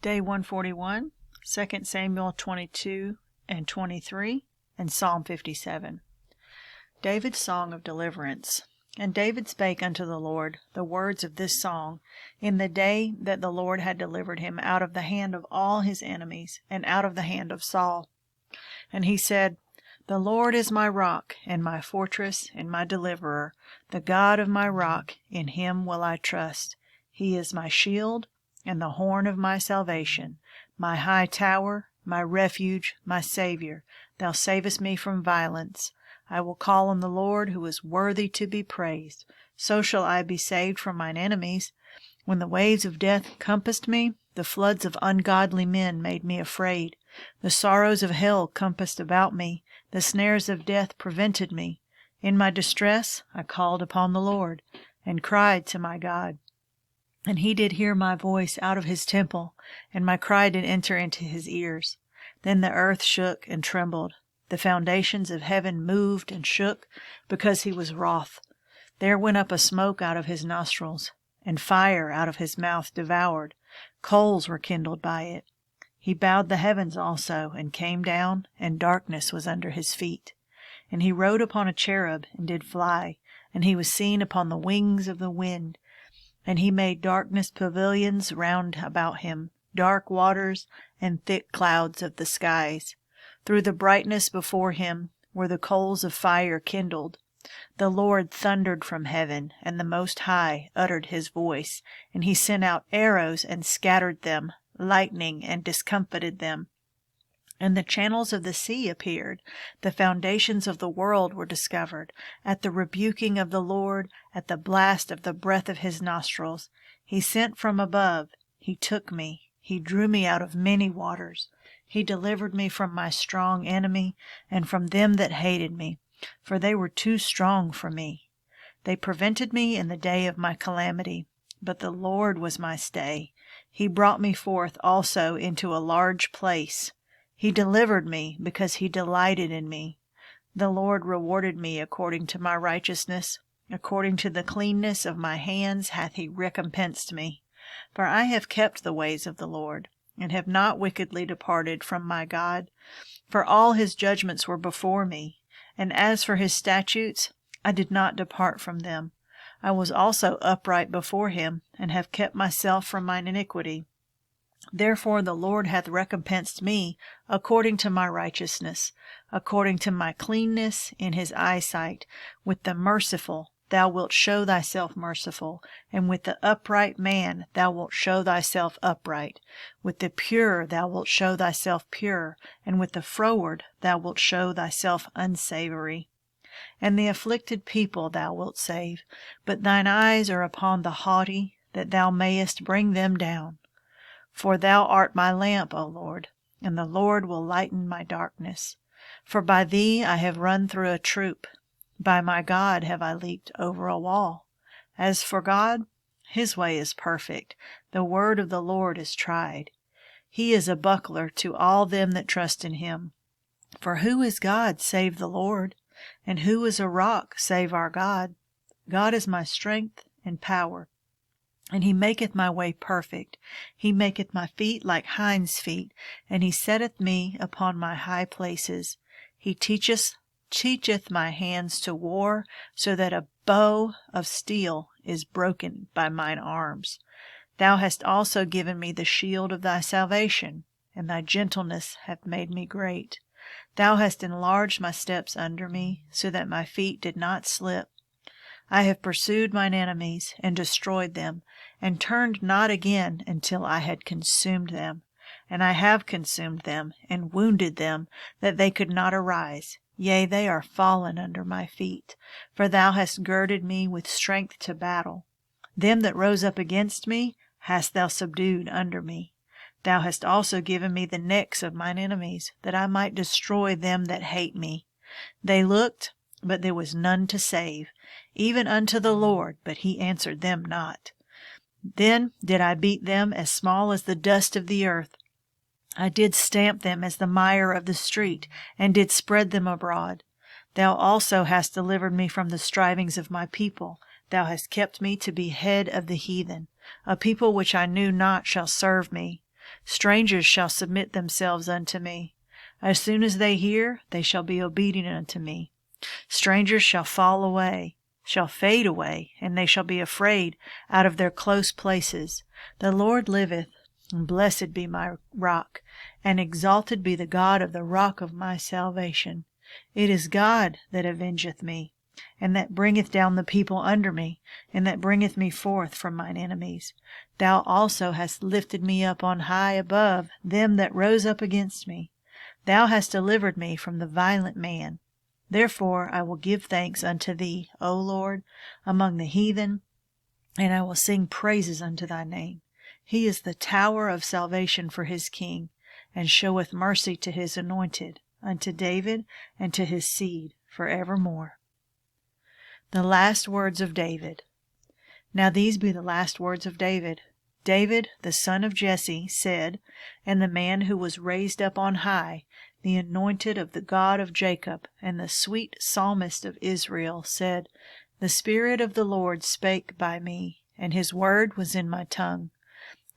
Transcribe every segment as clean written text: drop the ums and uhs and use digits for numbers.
Day 141, 2 Samuel 22 and 23, and Psalm 57. David's Song of Deliverance. And David spake unto the Lord the words of this song in the day that the Lord had delivered him out of the hand of all his enemies, and out of the hand of Saul. And he said, The Lord is my rock, and my fortress, and my deliverer, the God of my rock, in him will I trust. He is my shield, and the horn of my salvation, my high tower, my refuge, my Saviour. Thou savest me from violence. I will call on the Lord, who is worthy to be praised. So shall I be saved from mine enemies. When the waves of death compassed me, the floods of ungodly men made me afraid. The sorrows of hell compassed about me. The snares of death prevented me. In my distress I called upon the Lord, and cried to my God. And he did hear my voice out of his temple, and my cry did enter into his ears. Then the earth shook and trembled. The foundations of heaven moved and shook, because he was wroth. There went up a smoke out of his nostrils, and fire out of his mouth devoured. Coals were kindled by it. He bowed the heavens also, and came down, and darkness was under his feet. And he rode upon a cherub, and did fly, and he was seen upon the wings of the wind. And he made darkness pavilions round about him, dark waters, and thick clouds of the skies. Through the brightness before him were the coals of fire kindled. The Lord thundered from heaven, and the Most High uttered his voice, and he sent out arrows and scattered them, lightning and discomfited them. And the channels of the sea appeared. The foundations of the world were discovered. At the rebuking of the Lord, at the blast of the breath of his nostrils, he sent from above. He took me. He drew me out of many waters. He delivered me from my strong enemy, and from them that hated me, for they were too strong for me. They prevented me in the day of my calamity, but the Lord was my stay. He brought me forth also into a large place. He delivered me, because he delighted in me. The Lord rewarded me according to my righteousness. According to the cleanness of my hands hath he recompensed me. For I have kept the ways of the Lord, and have not wickedly departed from my God. For all his judgments were before me, and as for his statutes, I did not depart from them. I was also upright before him, and have kept myself from mine iniquity. Therefore the Lord hath recompensed me according to my righteousness, according to my cleanness in his eyesight. With the merciful thou wilt show thyself merciful, and with the upright man thou wilt show thyself upright. With the pure thou wilt show thyself pure, and with the froward thou wilt show thyself unsavory. And the afflicted people thou wilt save, but thine eyes are upon the haughty, that thou mayest bring them down. For thou art my lamp, O Lord, and the Lord will lighten my darkness. For by thee I have run through a troop. By my God have I leaped over a wall. As for God, his way is perfect. The word of the Lord is tried. He is a buckler to all them that trust in him. For who is God save the Lord? And who is a rock save our God? God is my strength and power. And he maketh my way perfect. He maketh my feet like hinds' feet, and he setteth me upon my high places. He teacheth my hands to war, so that a bow of steel is broken by mine arms. Thou hast also given me the shield of thy salvation, and thy gentleness hath made me great. Thou hast enlarged my steps under me, so that my feet did not slip. I have pursued mine enemies, and destroyed them, and turned not again until I had consumed them. And I have consumed them, and wounded them, that they could not arise. Yea, they are fallen under my feet. For thou hast girded me with strength to battle. Them that rose up against me hast thou subdued under me. Thou hast also given me the necks of mine enemies, that I might destroy them that hate me. They looked, but there was none to save, even unto the Lord, but he answered them not. Then did I beat them as small as the dust of the earth. I did stamp them as the mire of the street, and did spread them abroad. Thou also hast delivered me from the strivings of my people. Thou hast kept me to be head of the heathen. A people which I knew not shall serve me. Strangers shall submit themselves unto me. As soon as they hear, they shall be obedient unto me. Strangers shall fade away, and they shall be afraid out of their close places. The Lord liveth, and blessed be my rock, and exalted be the God of the rock of my salvation. It is God that avengeth me, and that bringeth down the people under me, and that bringeth me forth from mine enemies. Thou also hast lifted me up on high above them that rose up against me. Thou hast delivered me from the violent man. Therefore I will give thanks unto thee, O Lord, among the heathen, and I will sing praises unto thy name. He is the tower of salvation for his king, and showeth mercy to his anointed, unto David and to his seed for evermore. The last words of David. Now these be the last words of David. David, the son of Jesse, said, and the man who was raised up on high, the anointed of the God of Jacob, and the sweet psalmist of Israel, said, The Spirit of the Lord spake by me, and his word was in my tongue.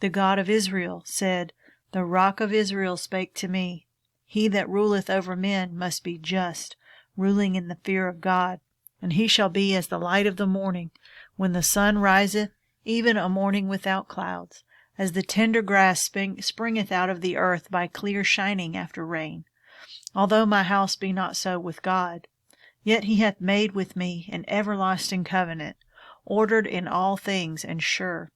The God of Israel said, The Rock of Israel spake to me. He that ruleth over men must be just, ruling in the fear of God. And he shall be as the light of the morning, when the sun riseth, even a morning without clouds, as the tender grass springeth out of the earth by clear shining after rain. Although my house be not so with God, yet he hath made with me an everlasting covenant, ordered in all things and sure.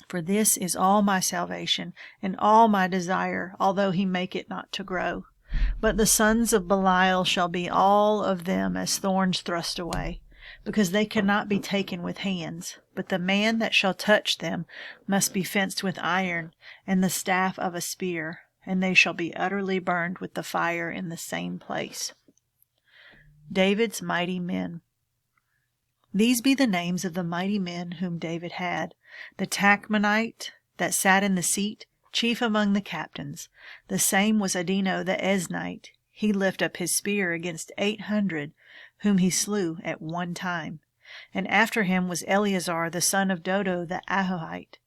For this is all my salvation, and all my desire, although he make it not to grow. But the sons of Belial shall be all of them as thorns thrust away, because they cannot be taken with hands. But the man that shall touch them must be fenced with iron, and the staff of a spear, and they shall be utterly burned with the fire in the same place. David's mighty men. These be the names of the mighty men whom David had: the Tachmonite that sat in the seat, chief among the captains. The same was Adino the Eznite. He lift up his spear against 800, whom he slew at one time. And after him was Eleazar the son of Dodo the Ahohite,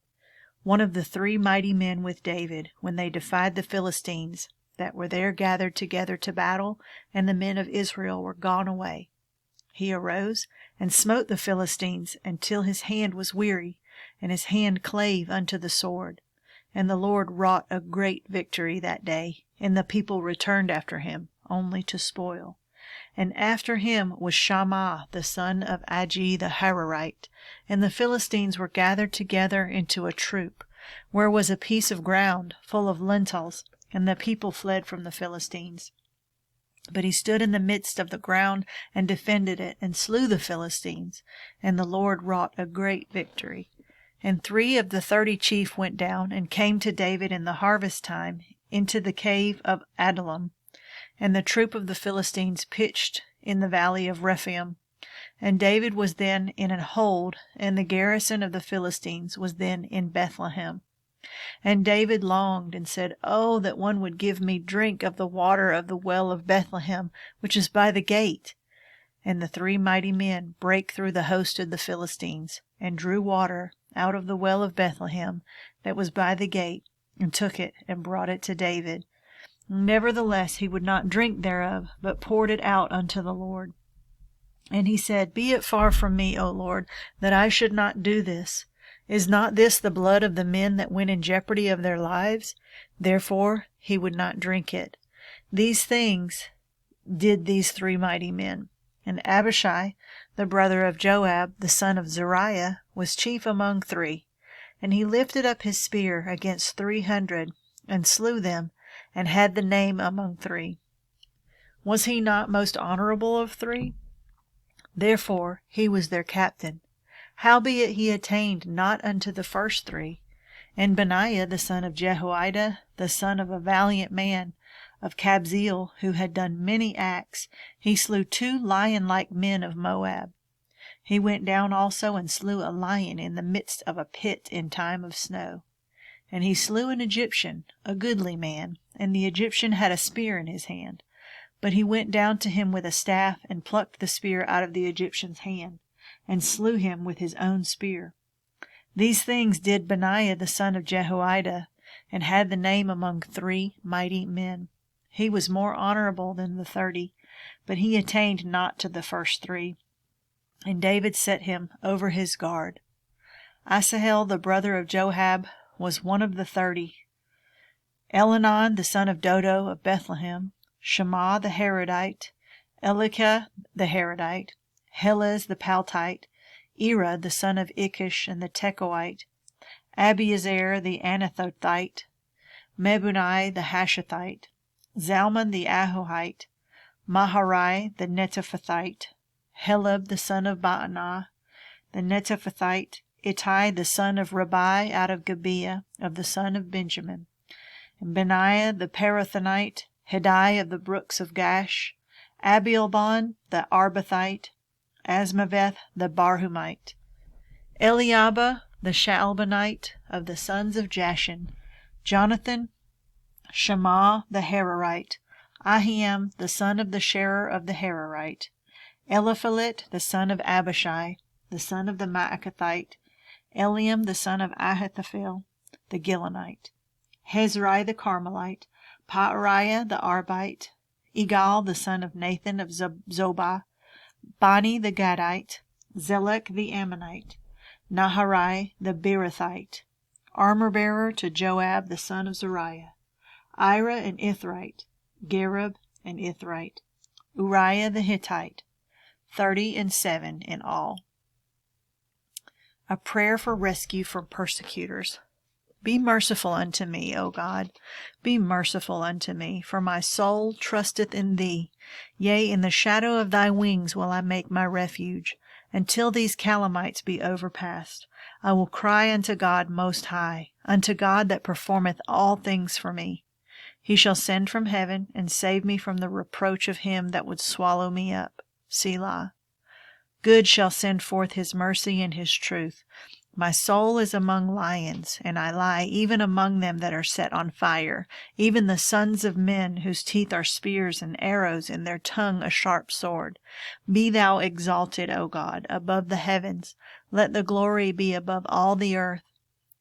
one of the 3 mighty men with David, when they defied the Philistines, that were there gathered together to battle, and the men of Israel were gone away. He arose and smote the Philistines until his hand was weary, and his hand clave unto the sword. And the Lord wrought a great victory that day, and the people returned after him, only to spoil. And after him was Shammah the son of Agi the Hararite. And the Philistines were gathered together into a troop, where was a piece of ground full of lentils, and the people fled from the Philistines. But he stood in the midst of the ground and defended it, and slew the Philistines, and the Lord wrought a great victory. And 3 of the 30 chief went down, and came to David in the harvest time into the cave of Adullam. And the troop of the Philistines pitched in the valley of Rephaim. And David was then in an hold, and the garrison of the Philistines was then in Bethlehem. And David longed, and said, Oh, that one would give me drink of the water of the well of Bethlehem, which is by the gate. And the 3 mighty men brake through the host of the Philistines, and drew water out of the well of Bethlehem that was by the gate, and took it, and brought it to David. Nevertheless he would not drink thereof, but poured it out unto the Lord. And he said, Be it far from me, O Lord, that I should not do this. Is not this the blood of the men that went in jeopardy of their lives? Therefore he would not drink it. These things did these 3 mighty men. And Abishai, the brother of Joab, the son of Zeruiah, was chief among 3. And he lifted up his spear against 300, and slew them, and had the name among 3. Was he not most honorable of 3? Therefore he was their captain. Howbeit he attained not unto the first 3. And Benaiah the son of Jehoiada, the son of a valiant man of Kabzeel, who had done many acts, he slew 2 lion-like men of Moab. He went down also and slew a lion in the midst of a pit in time of snow. And he slew an Egyptian, a goodly man, and the Egyptian had a spear in his hand. But he went down to him with a staff, and plucked the spear out of the Egyptian's hand, and slew him with his own spear. These things did Benaiah the son of Jehoiada, and had the name among 3 mighty men. He was more honorable than the 30, but he attained not to the first 3. And David set him over his guard. Asahel, the brother of Joab, was one of the 30. Elhanan, the son of Dodo of Bethlehem, Shammah the Harodite, Elikah the Harodite, Helez the Paltite, Ira the son of Ikish and the Tekoite, Abiezer the Anathothite, Mebunai the Hashathite, Zalman the Ahohite, Maharai the Netophathite, Heleb the son of Baanah, the Netophathite, Ittai the son of Rabbi out of Gibeah of the son of Benjamin, and Benaiah the Parathonite, Hedai of the brooks of Gash, Abielbon the Arbathite, Asmaveth the Barhumite, Eliabah the Shaalbonite of the sons of Jashin, Jonathan, Shammah the Hararite, Ahiam the son of the Sherer of the Hararite, Eliphalet the son of Abishai, the son of the Maacathite, Eliam the son of Ahithophel, the Gilonite, Hezrai the Carmelite, Paariah the Arbite, Igal the son of Nathan of Zobah, Bani the Gadite, Zelek the Ammonite, Naharai the Beerothite, armor-bearer to Joab the son of Zeruiah, Ira and Ithrite, Gareb and Ithrite, Uriah the Hittite, 37 in all. A prayer for rescue from persecutors. Be merciful unto me, O God, be merciful unto me, for my soul trusteth in thee. Yea, in the shadow of thy wings will I make my refuge, until these calamites be overpast. I will cry unto God most high, unto God that performeth all things for me. He shall send from heaven, and save me from the reproach of him that would swallow me up. Selah. Good shall send forth his mercy and his truth. My soul is among lions, and I lie even among them that are set on fire, even the sons of men, whose teeth are spears and arrows, and their tongue a sharp sword. Be thou exalted, O God, above the heavens. Let the glory be above all the earth.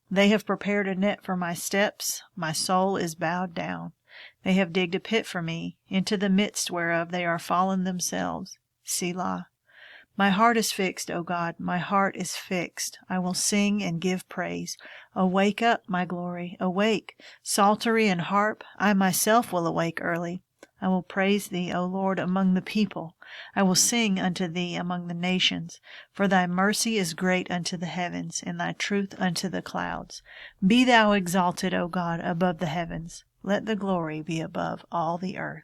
They have prepared a net for my steps. My soul is bowed down. They have digged a pit for me, into the midst whereof they are fallen themselves. Selah. My heart is fixed, O God, my heart is fixed. I will sing and give praise. Awake up, my glory, awake. Psaltery and harp, I myself will awake early. I will praise thee, O Lord, among the people. I will sing unto thee among the nations. For thy mercy is great unto the heavens, and thy truth unto the clouds. Be thou exalted, O God, above the heavens. Let the glory be above all the earth.